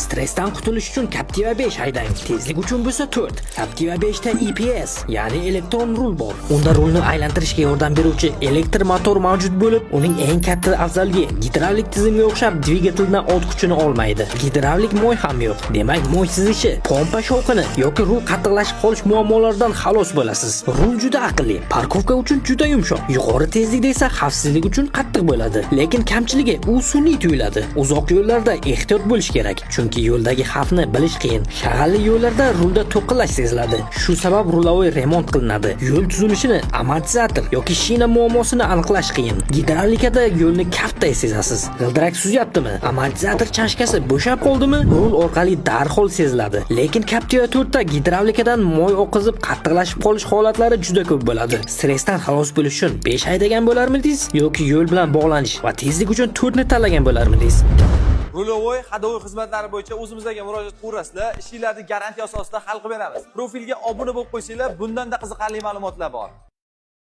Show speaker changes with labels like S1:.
S1: Stressdan qutulish uchun Captiva 5 haydang. Tezlik uchun bo'lsa 4. Captiva 5 ta EPS, ya'ni elektron rul bor. Unda rulni aylantirishga yordam beruvchi elektr motor mavjud bo'lib, uning eng katta afzalligi gidravlik tizimga o'xshab dvigateldan o't kuchini olmaydi. Gidravlik moy ham yo'q. Demak, moy sizishi, pompa shovqini yoki rul qattiqlashib qolish muammolaridan xalos bo'lasiz. Rul juda aqlli, parkovka uchun juda yumshoq. Yuqori tezlikda esa xavfsizlik uchun qattiq bo'ladi. Lekin kamchiligi u sun'iy tuyuladi. Uzoq yo'llarda ehtiyot bo'lish kerak, chunki yo'ldagi xavfni bilish qiyin. Shag'alli yo'llarda rulda to'qillash seziladi. Shu sabab rulavoy remont qilinadi. Yo'l tuzilishini, amortizator yoki shina muammosini aniqlash qiyin. Gidravlikada yo'lni kaftday sezasiz. G'ildirak suzyaptimi? Amortizator chashkasi bo'shab qoldimi? Rul orqali darhol seziladi. Lekin Captiva 4 ta gidravlikadan moy oqizib qattiqlashib qolish holatlari juda ko'p bo'ladi. Stressdan xalos bo'lish uchun 5 haydagan bo'larmidingiz yoki yo'l bilan bog'lanish va tezlik uchun 4 ni tanlagan bo'larmidingiz?
S2: Rulovoy hadovoy xizmatlari bo'yicha o'zimizga murojaat qilasizlar, ishinglarni garantiya asosida hal qilib beramiz. Profilga obuna bo'lib qo'ysanglar, bundanda qiziqarli ma'lumotlar bor.